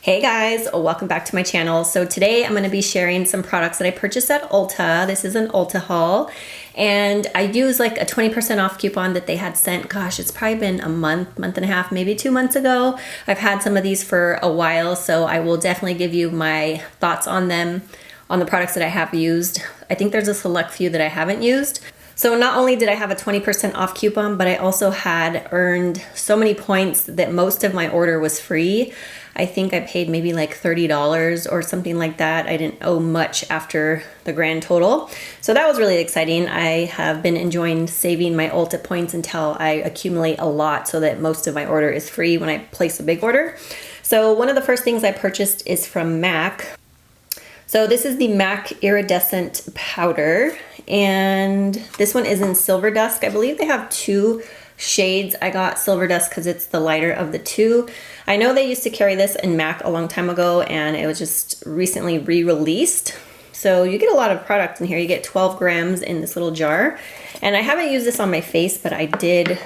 Hey guys, welcome back to my channel. So today I'm going to be sharing some products that I purchased at Ulta. This is an Ulta haul and I used like a 20% off coupon that they had sent. Gosh, it's probably been a month and a half, maybe 2 months ago. I've had some of these for a while, so I will definitely give you my thoughts on them, on the products that I have used. I think there's a select few that I haven't used. So not only did I have a 20% off coupon, but I also had earned so many points that most of my order was free. I think I paid maybe like $30 or something like that. I didn't owe much after the grand total. So that was really exciting. I have been enjoying saving my Ulta points until I accumulate a lot so that most of my order is free when I place a big order. So one of the first things I purchased is from MAC. So this is the MAC Iridescent Powder, and this one is in Silver Dusk. I believe they have two shades. I got Silver Dusk because it's the lighter of the two. I know they used to carry this in MAC a long time ago, and it was just recently re-released. So you get a lot of product in here. You get 12 grams in this little jar. And I haven't used this on my face, but I did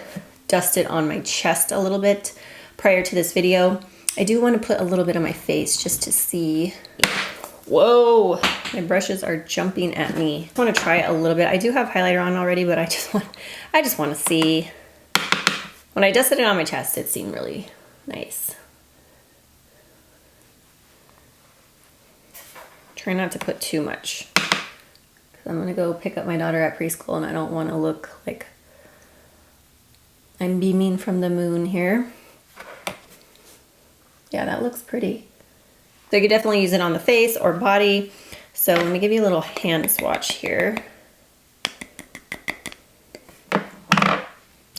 dust it on my chest a little bit prior to this video. I do want to put a little bit on my face just to see. Whoa, my brushes are jumping at me. I want to try it a little bit. I do have highlighter on already, but I just want to see. When I dusted it on my chest, it seemed really nice. Try not to put too much, because I'm gonna go pick up my daughter at preschool and I don't want to look like I'm beaming from the moon here. Yeah, that looks pretty. So you could definitely use it on the face or body. So let me give you a little hand swatch here.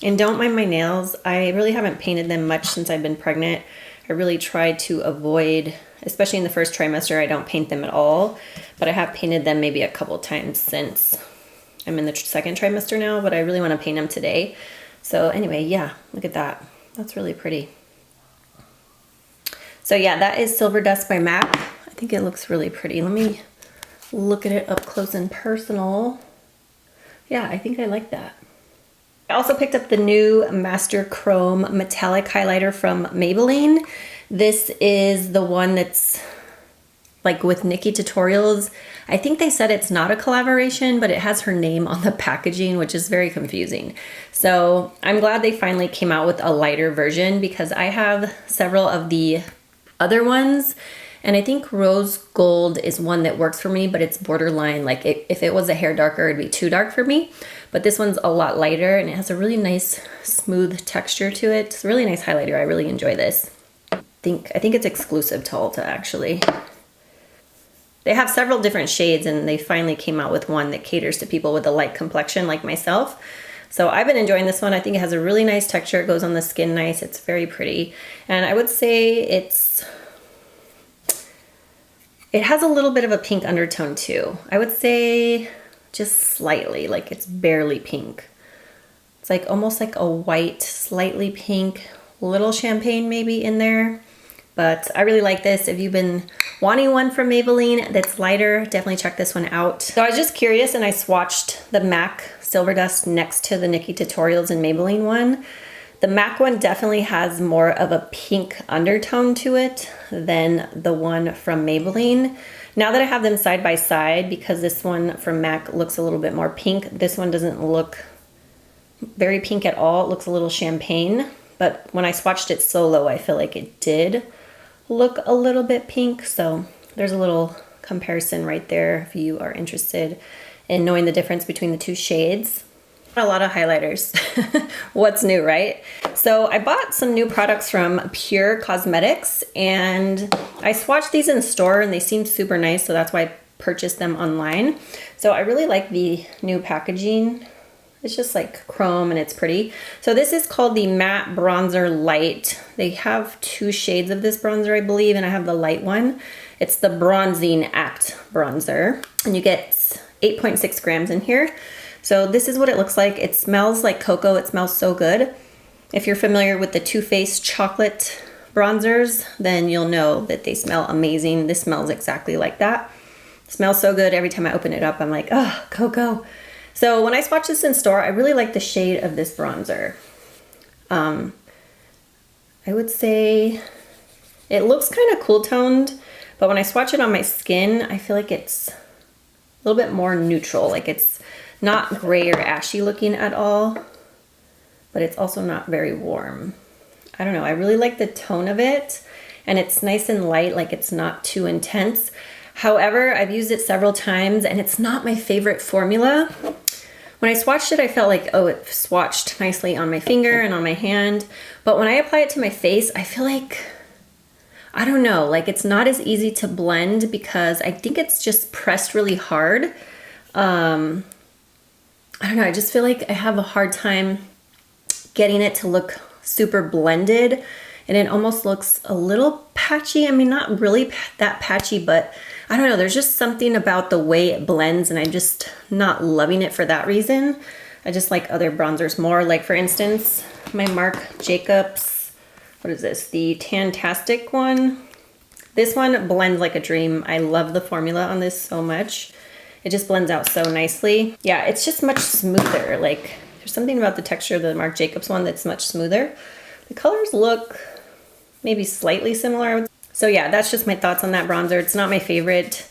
And don't mind my nails. I really haven't painted them much since I've been pregnant. I really tried to avoid, especially in the first trimester, I don't paint them at all. But I have painted them maybe a couple times since I'm in the second trimester now, but I really want to paint them today. So anyway, yeah, look at that. That's really pretty. So yeah, that is Silver Dust by MAC. I think it looks really pretty. Let me look at it up close and personal. Yeah, I think I like that. I also picked up the new Master Chrome Metallic Highlighter from Maybelline. This is the one that's like with Nikki Tutorials. I think they said it's not a collaboration, but it has her name on the packaging, which is very confusing. So I'm glad they finally came out with a lighter version, because I have several of the other ones, and I think rose gold is one that works for me, but it's borderline, like if it was a hair darker, it'd be too dark for me. But this one's a lot lighter and it has a really nice smooth texture to it. It's a really nice highlighter. I really enjoy this. I think it's exclusive to Ulta, actually. They have several different shades, and they finally came out with one that caters to people with a light complexion like myself. So I've been enjoying this one. I think it has a really nice texture. It goes on the skin nice. It's very pretty. And I would say it has a little bit of a pink undertone too. I would say just slightly, like it's barely pink. It's like almost like a white, slightly pink, little champagne maybe in there. But I really like this. If you've been wanting one from Maybelline that's lighter, definitely check this one out. So I was just curious and I swatched the MAC Silver Dust next to the Nikki Tutorials and Maybelline one. The MAC one definitely has more of a pink undertone to it than the one from Maybelline. Now that I have them side by side, because this one from MAC looks a little bit more pink, this one doesn't look very pink at all. It looks a little champagne, but when I swatched it solo, I feel like it did look a little bit pink. So there's a little comparison right there if you are interested in knowing the difference between the two shades. A lot of highlighters. What's new, right? So I bought some new products from Pure Cosmetics, and I swatched these in the store and they seemed super nice, so that's why I purchased them online. So I really like the new packaging. It's just like chrome and it's pretty. So this is called the Matte Bronzer Light. They have two shades of this bronzer, I believe, and I have the light one. It's the Bronzing Act bronzer, and you get 8.6 grams in here. So this is what it looks like. It smells like cocoa. It smells so good. If you're familiar with the Too Faced chocolate bronzers, then you'll know that they smell amazing. This smells exactly like that. It smells so good. Every time I open it up, I'm like, oh, cocoa. So when I swatched this in store, I really like the shade of this bronzer. I would say It looks kind of cool toned, but when I swatch it on my skin, I feel like it's a little bit more neutral. Like it's not gray or ashy looking at all, but it's also not very warm. I don't know, I really like the tone of it, and it's nice and light, like it's not too intense. However, I've used it several times and it's not my favorite formula. When I swatched it, I felt like, oh, it swatched nicely on my finger and on my hand. But when I apply it to my face, I feel like, I don't know, like it's not as easy to blend because I think it's just pressed really hard. I don't know, I just feel like I have a hard time getting it to look super blended, and it almost looks a little patchy. I mean, not really that patchy, but I don't know, there's just something about the way it blends and I'm just not loving it for that reason. I just like other bronzers more. Like for instance, my Marc Jacobs, what is this? The Tantastic one. This one blends like a dream. I love the formula on this so much. It just blends out so nicely. Yeah, it's just much smoother. Like there's something about the texture of the Marc Jacobs one that's much smoother. The colors look maybe slightly similar. So yeah, that's just my thoughts on that bronzer. It's not my favorite.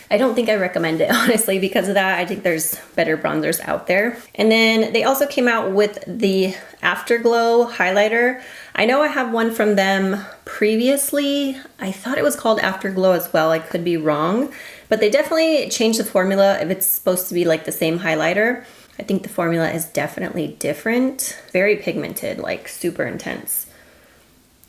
I don't think I recommend it, honestly, because of that. I think there's better bronzers out there. And then they also came out with the Afterglow highlighter. I know I have one from them previously. I thought it was called Afterglow as well. I could be wrong, but they definitely changed the formula if it's supposed to be like the same highlighter. I think the formula is definitely different. Very pigmented, like super intense.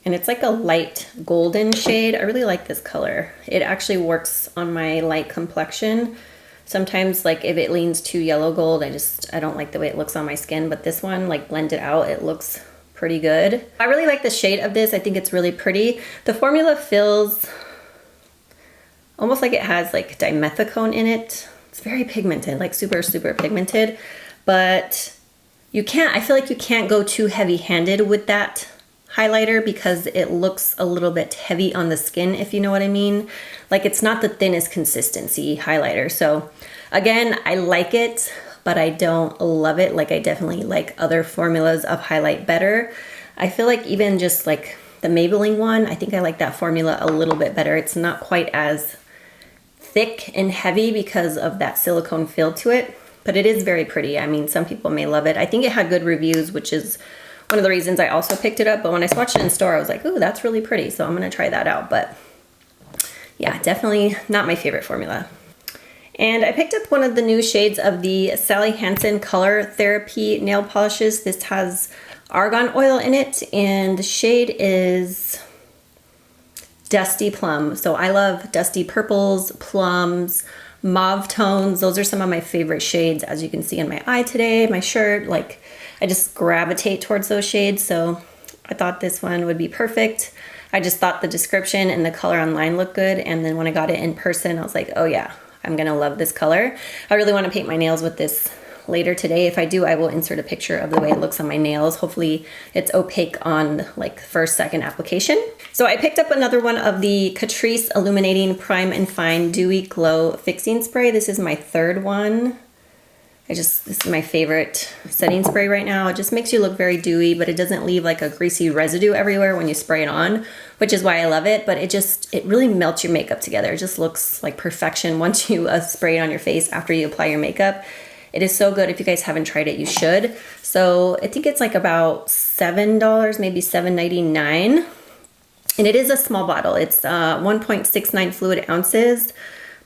And it's like a light golden shade. I really like this color. It actually works on my light complexion. Sometimes like if it leans too yellow gold, I don't like the way it looks on my skin, but this one, like blended out, it looks pretty good. I really like the shade of this. I think it's really pretty. The formula feels almost like it has like dimethicone in it. It's very pigmented, like super, super pigmented, but I feel like you can't go too heavy-handed with that highlighter because it looks a little bit heavy on the skin, if you know what I mean. Like it's not the thinnest consistency highlighter. So again, I like it, but I don't love it. Like I definitely like other formulas of highlight better. I feel like even just like the Maybelline one, I think I like that formula a little bit better. It's not quite as thick and heavy because of that silicone feel to it, but it is very pretty. I mean, some people may love it. I think it had good reviews, which is one of the reasons I also picked it up. But when I swatched it in store, I was like, ooh, that's really pretty. So I'm gonna try that out. But yeah, definitely not my favorite formula. And I picked up one of the new shades of the Sally Hansen Color Therapy nail polishes. This has argan oil in it, and the shade is Dusty Plum. So I love dusty purples, plums, mauve tones. Those are some of my favorite shades, as you can see in my eye today, my shirt. Like I just gravitate towards those shades. So I thought this one would be perfect. I just thought the description and the color online looked good. And then when I got it in person, I was like, oh yeah, I'm gonna love this color. I really wanna paint my nails with this later today. If I do, I will insert a picture of the way it looks on my nails. Hopefully it's opaque on like first, second application. So I picked up another one of the Catrice Illuminating Prime and Fine Dewy Glow Fixing Spray. This is my third one. This is my favorite setting spray right now. It just makes you look very dewy, but it doesn't leave like a greasy residue everywhere when you spray it on, which is why I love it. But it really melts your makeup together. It just looks like perfection once you spray it on your face after you apply your makeup. It is so good. If you guys haven't tried it, you should. So I think it's like about $7, maybe $7.99. And it is a small bottle. It's 1.69 fluid ounces,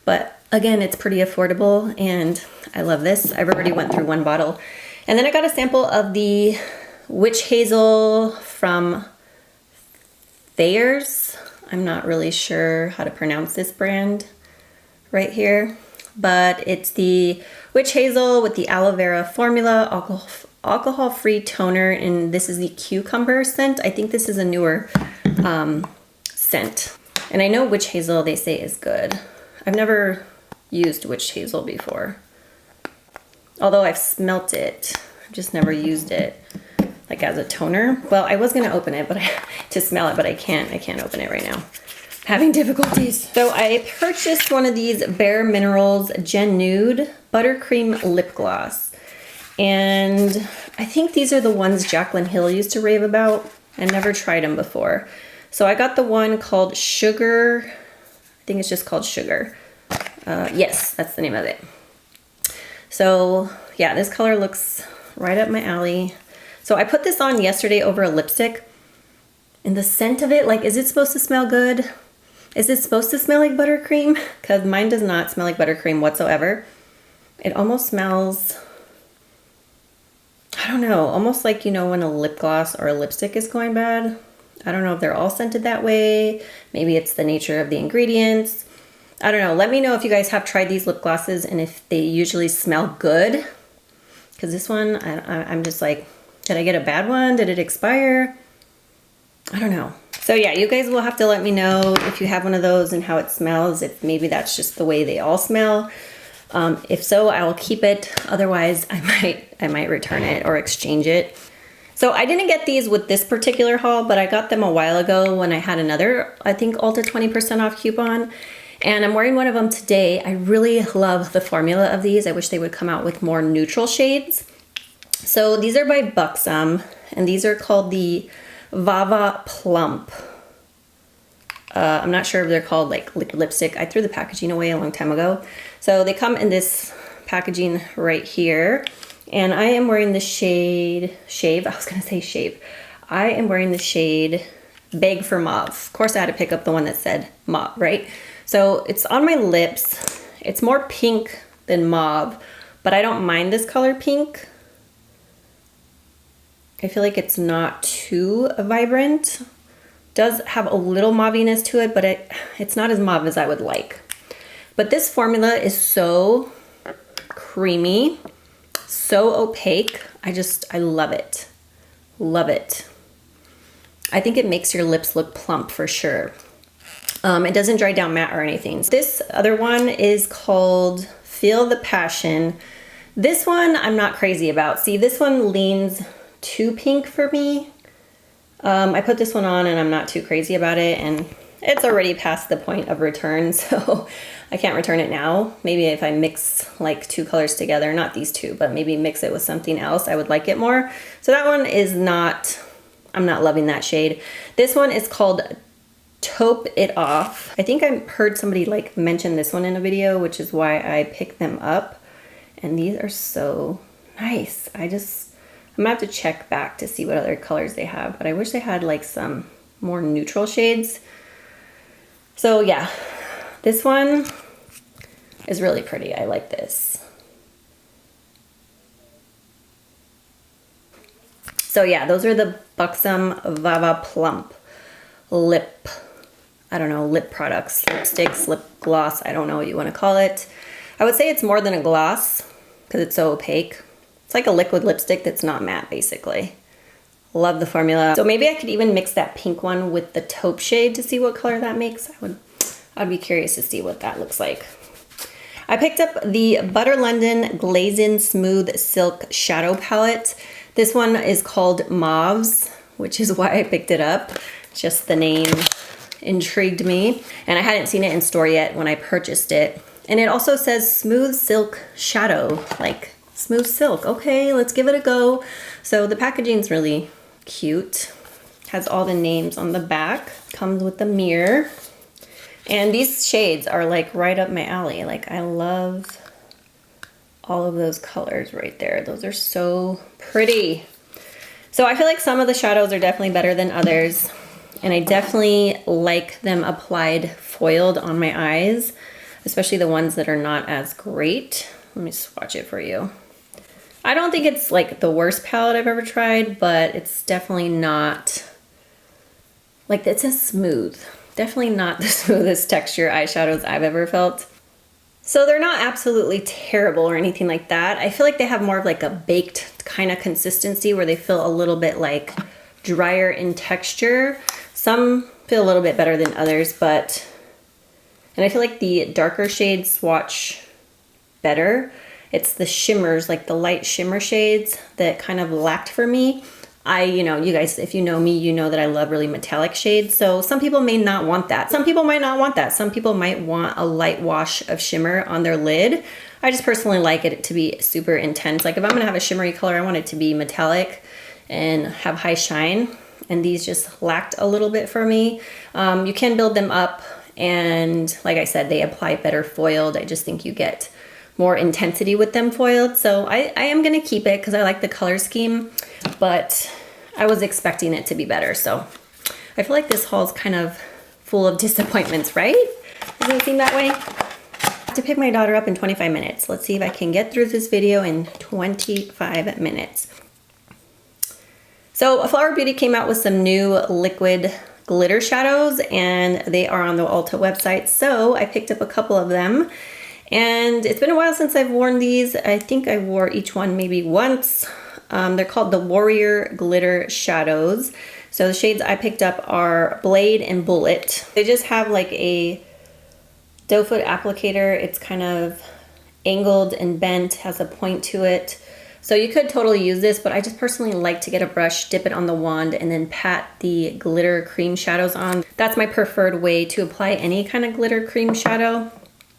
but again, it's pretty affordable and I love this. I've already went through one bottle. And then I got a sample of the Witch Hazel from Thayer's. I'm not really sure how to pronounce this brand right here, but it's the Witch Hazel with the aloe vera formula, alcohol-free toner, and this is the cucumber scent. I think this is a newer scent. And I know Witch Hazel, they say, is good. I've never used Witch Hazel before. Although I've smelt it, I've just never used it like as a toner. Well, I was gonna open it to smell it, but I can't open it right now. I'm having difficulties. So I purchased one of these BareMinerals Gen Nude Buttercream Lip Gloss. And I think these are the ones Jaclyn Hill used to rave about. I've never tried them before. So I got the one called Sugar. I think it's just called Sugar. Yes, that's the name of it. So yeah, this color looks right up my alley. So I put this on yesterday over a lipstick, and the scent of it, like, is it supposed to smell good? Is it supposed to smell like buttercream? Because mine does not smell like buttercream whatsoever. It almost smells, I don't know, almost like, you know, when a lip gloss or a lipstick is going bad. I don't know if they're all scented that way. Maybe it's the nature of the ingredients. I don't know. Let me know if you guys have tried these lip glosses and if they usually smell good. Because this one, I'm just like, did I get a bad one? Did it expire? I don't know. So yeah, you guys will have to let me know if you have one of those and how it smells, if maybe that's just the way they all smell. If so, I will keep it. Otherwise, I might return it or exchange it. So I didn't get these with this particular haul, but I got them a while ago when I had another, I think, Ulta 20% off coupon. And I'm wearing one of them today. I really love the formula of these. I wish they would come out with more neutral shades. So these are by Buxom, and these are called the Vava Plump. I'm not sure if they're called like liquid lipstick. I threw the packaging away a long time ago. So they come in this packaging right here. And I am wearing the shade, Shave. I was gonna say Shave. I am wearing the shade Beg for Mauve. Of course I had to pick up the one that said mauve, right? So it's on my lips. It's more pink than mauve, but I don't mind this color pink. I feel like it's not too vibrant. Does have a little mauviness to it, but it's not as mauve as I would like. But this formula is so creamy, so opaque. I love it. Love it. I think it makes your lips look plump for sure. It doesn't dry down matte or anything. This other one is called Feel the Passion. This one I'm not crazy about. See, this one leans too pink for me. I put this one on and I'm not too crazy about it, and it's already past the point of return, so I can't return it now. Maybe if I mix like two colors together, not these two, but maybe mix it with something else, I would like it more. So that one is not, I'm not loving that shade. This one is called Taupe It Off. I think I heard somebody like mention this one in a video, which is why I picked them up. And these are so nice. I'm gonna have to check back to see what other colors they have, but I wish they had like some more neutral shades. So yeah, this one is really pretty. I like this. So yeah, those are the Buxom Vava Plump lip, I don't know, lip products, lipsticks, lip gloss, I don't know what you want to call it. I would say it's more than a gloss because it's so opaque. It's like a liquid lipstick that's not matte, basically. Love the formula. So maybe I could even mix that pink one with the taupe shade to see what color that makes. I'd be curious to see what that looks like. I picked up the Butter London Glazing Smooth Silk Shadow Palette. This one is called Mauves, which is why I picked it up. Just the name intrigued me. And I hadn't seen it in store yet when I purchased it. And it also says Smooth Silk Shadow, like smooth silk. Okay, let's give it a go. So the packaging's really cute. Has all the names on the back. Comes with the mirror. And these shades are like right up my alley. Like I love all of those colors right there. Those are so pretty. So I feel like some of the shadows are definitely better than others. And I definitely like them applied foiled on my eyes, especially the ones that are not as great. Let me swatch it for you. I don't think it's like the worst palette I've ever tried, but it's definitely not, like it's a smooth. Definitely not the smoothest texture eyeshadows I've ever felt. So they're not absolutely terrible or anything like that. I feel like they have more of like a baked kind of consistency where they feel a little bit like drier in texture. Some feel a little bit better than others, but, and I feel like the darker shades swatch better. It's the shimmers, like the light shimmer shades that kind of lacked for me. You know, you guys, if you know me, you know that I love really metallic shades. So some people may not want that. Some people might not want that. Some people might want a light wash of shimmer on their lid. I just personally like it to be super intense. Like if I'm gonna have a shimmery color, I want it to be metallic and have high shine. and these just lacked a little bit for me. You can build them up, and like I said, they apply better foiled. I just think you get more intensity with them foiled. So I am gonna keep it because I like the color scheme, but I was expecting it to be better. So I feel like this haul is kind of full of disappointments, right? Doesn't it seem that way? I have to pick my daughter up in 25 minutes. Let's see if I can get through this video in 25 minutes. So Flower Beauty came out with some new liquid glitter shadows, and they are on the Ulta website. So I picked up a couple of them, and it's been a while since I've worn these. I think I wore each one maybe once. They're called the Warrior Glitter Shadows. So the shades I picked up are Blade and Bullet. They just have like a doe foot applicator. It's kind of angled and bent, has a point to it. So you could totally use this, but I just personally like to get a brush, dip it on the wand, and then pat the glitter cream shadows on. That's my preferred way to apply any kind of glitter cream shadow.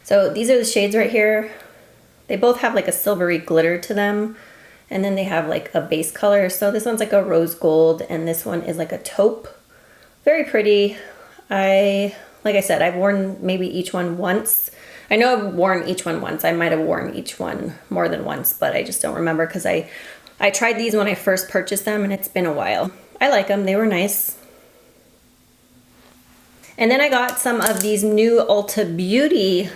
So these are the shades right here. They both have like a silvery glitter to them, and then they have like a base color. So this one's like a rose gold, and this one is like a taupe. Very pretty. Like I said, I've worn maybe each one once. I know I've worn each one once. I might have worn each one more than once, but I just don't remember because I tried these when I first purchased them, and it's been a while. I like them. They were nice. And then I got some of these new Ulta Beauty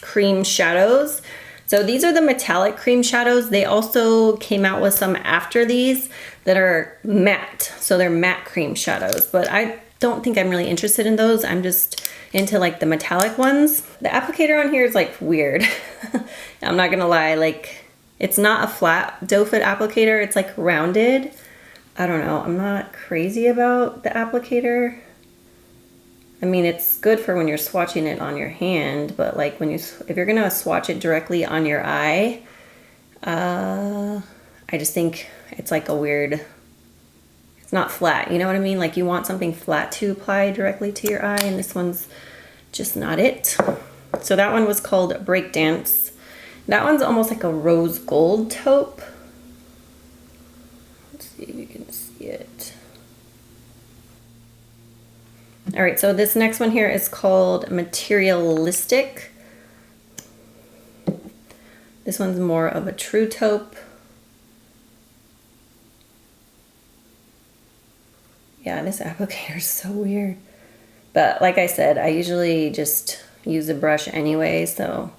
cream shadows. So these are the metallic cream shadows. They also came out with some after these that are matte. So they're matte cream shadows, but I don't think I'm really interested in those. I'm just into like the metallic ones. The applicator on here is like weird. I'm not gonna lie, like it's not a flat doe foot applicator, it's like rounded. I don't know, I'm not crazy about the applicator. I mean, it's good for when you're swatching it on your hand, but like if you're gonna swatch it directly on your eye, I just think it's like a weird, it's not flat, you know what I mean? Like you want something flat to apply directly to your eye, and this one's just not it. So that one was called Breakdance. That one's almost like a rose gold taupe. Let's see if you can see it. All right, so this next one here is called Materialistic. This one's more of a true taupe. Yeah, this applicator is so weird. But like I said, I usually just use a brush anyway, so.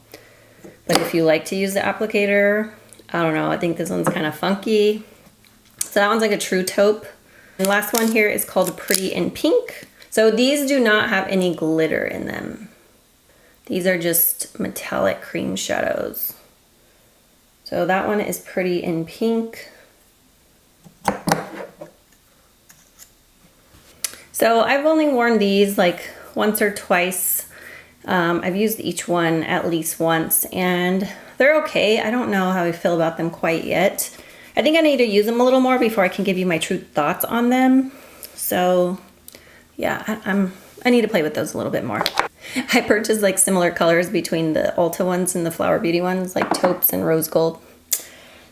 But if you like to use the applicator, I don't know, I think this one's kind of funky. So that one's like a true taupe. And the last one here is called Pretty in Pink. So these do not have any glitter in them. These are just metallic cream shadows. So that one is Pretty in Pink. So I've only worn these like once or twice. I've used each one at least once, and they're okay. I don't know how I feel about them quite yet. I think I need to use them a little more before I can give you my true thoughts on them. So yeah, I need to play with those a little bit more. I purchased like similar colors between the Ulta ones and the Flower Beauty ones, like taupes and rose gold.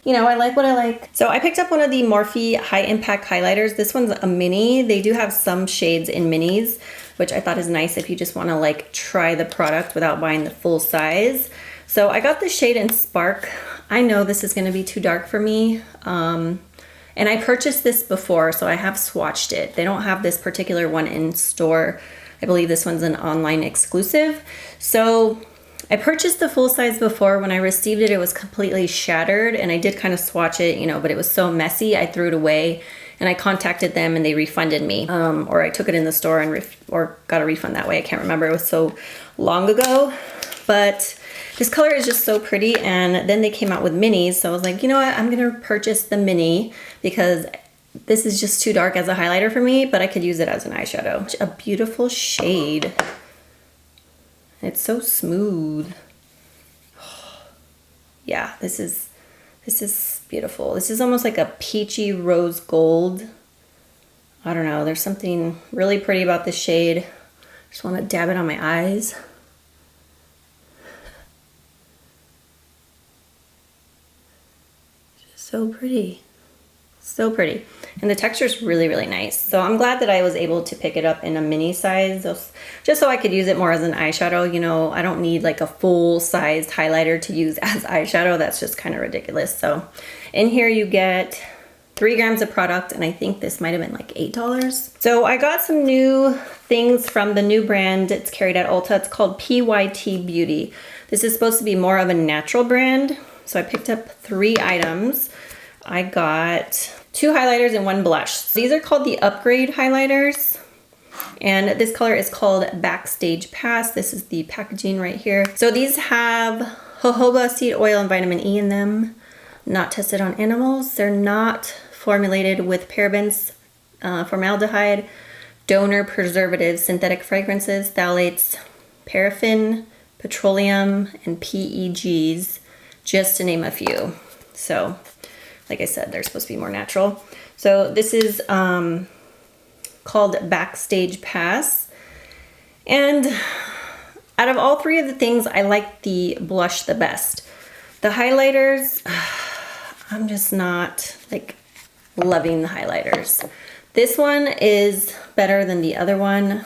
You know, I like what I like. So I picked up one of the Morphe High Impact Highlighters. This one's a mini. They do have some shades in minis, which I thought is nice if you just want to like try the product without buying the full size. So I got the shade in Spark. I know this is going to be too dark for me. And I purchased this before, so I have swatched it. They don't have this particular one in store. I believe this one's an online exclusive. So I purchased the full size before. When I received it, it was completely shattered, and I did kind of swatch it, you know, but it was so messy, I threw it away, and I contacted them and they refunded me. Or I took it in the store and or got a refund that way. I can't remember, it was so long ago. But this color is just so pretty, and then they came out with minis, so I was like, you know what, I'm gonna purchase the mini because this is just too dark as a highlighter for me, but I could use it as an eyeshadow. A beautiful shade. It's so smooth. Yeah, this is beautiful. This is almost like a peachy rose gold. I don't know, there's something really pretty about this shade. Just want to dab it on my eyes. So pretty. So pretty. And the texture is really, really nice. So I'm glad that I was able to pick it up in a mini size, just so I could use it more as an eyeshadow. You know, I don't need like a full-sized highlighter to use as eyeshadow. That's just kind of ridiculous. So in here you get 3 grams of product, and I think this might have been like $8. So I got some new things from the new brand. It's carried at Ulta. It's called PYT Beauty. This is supposed to be more of a natural brand. So I picked up 3 items. I got 2 highlighters and 1 blush. These are called the Upgrade highlighters. And this color is called Backstage Pass. This is the packaging right here. So these have jojoba seed oil and vitamin E in them. Not tested on animals. They're not formulated with parabens, formaldehyde, donor preservatives, synthetic fragrances, phthalates, paraffin, petroleum, and PEGs, just to name a few. So, like I said, they're supposed to be more natural. So this is called Backstage Pass. And out of all 3 of the things, I like the blush the best. The highlighters, I'm just not like loving the highlighters. This one is better than the other one,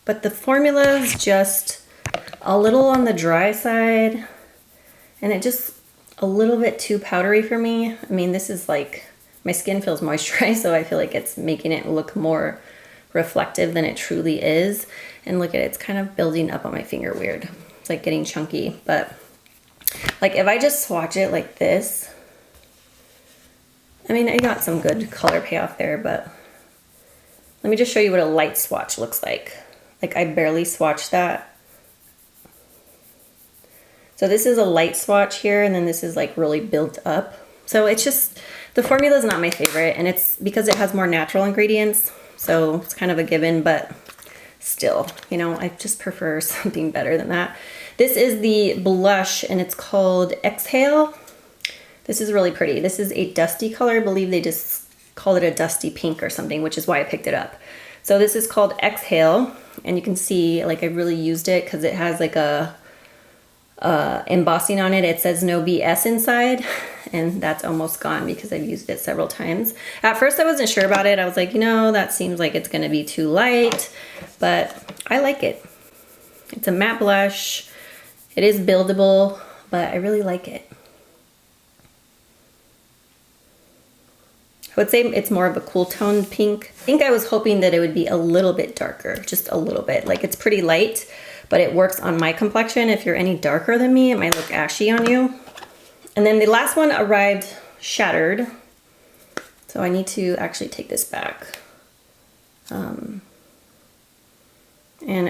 but the formula is just a little on the dry side, and it just a little bit too powdery for me. I mean, this is like, my skin feels moisturized, so I feel like it's making it look more reflective than it truly is. And look at it, it's kind of building up on my finger weird. It's like getting chunky, but like if I just swatch it like this, I mean, I got some good color payoff there, but let me just show you what a light swatch looks like. Like I barely swatched that. So this is a light swatch here, and then this is like really built up. So it's just, the formula is not my favorite, and it's because it has more natural ingredients. So it's kind of a given, but still, you know, I just prefer something better than that. This is the blush, and it's called Exhale. This is really pretty. This is a dusty color. I believe they just called it a dusty pink or something, which is why I picked it up. So this is called Exhale, and you can see like I really used it because it has like a embossing on it. It says no BS inside, and that's almost gone because I've used it several times. At first I wasn't sure about it. I was like, you know, that seems like it's gonna be too light, but I like it. It's a matte blush. It is buildable, but I really like it. I would say it's more of a cool toned pink. I think I was hoping that it would be a little bit darker, just a little bit. Like it's pretty light, but it works on my complexion. If you're any darker than me, it might look ashy on you. And then the last one arrived shattered. So I need to actually take this back. And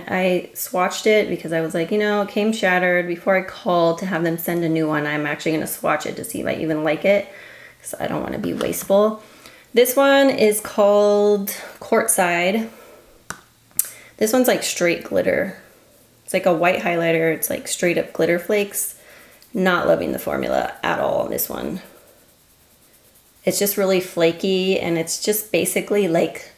I swatched it because I was like, you know, it came shattered. Before I called to have them send a new one, I'm actually gonna swatch it to see if I even like it, because I don't wanna be wasteful. This one is called Courtside. This one's like straight glitter. It's like a white highlighter. It's like straight up glitter flakes. Not loving the formula at all on this one. It's just really flaky, and it's just basically like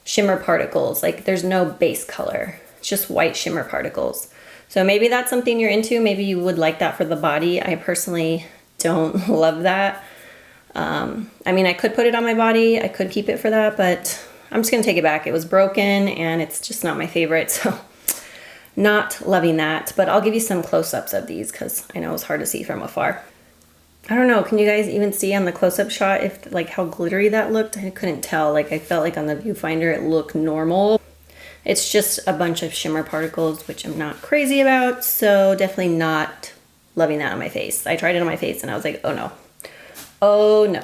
shimmer particles. Like there's no base color. It's just white shimmer particles. So maybe that's something you're into. Maybe you would like that for the body. I personally don't love that. I mean, I could put it on my body. I could keep it for that, but I'm just gonna take it back. It was broken, and it's just not my favorite. So not loving that, but I'll give you some close-ups of these because I know it's hard to see from afar. I don't know, can you guys even see on the close-up shot if like how glittery that looked? I couldn't tell. Like I felt like on the viewfinder it looked normal. It's just a bunch of shimmer particles, which I'm not crazy about, so definitely not loving that on my face. I tried it on my face and I was like, oh no. Oh no.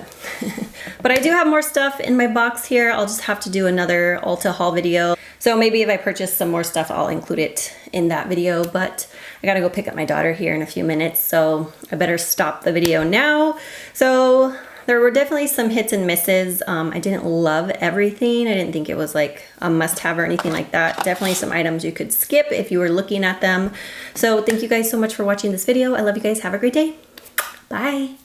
But I do have more stuff in my box here. I'll just have to do another Ulta haul video. So maybe if I purchase some more stuff, I'll include it in that video, but I gotta go pick up my daughter here in a few minutes, so I better stop the video now. So there were definitely some hits and misses. I didn't love everything. I didn't think it was like a must-have or anything like that. Definitely some items you could skip if you were looking at them. So thank you guys so much for watching this video. I love you guys. Have a great day. Bye.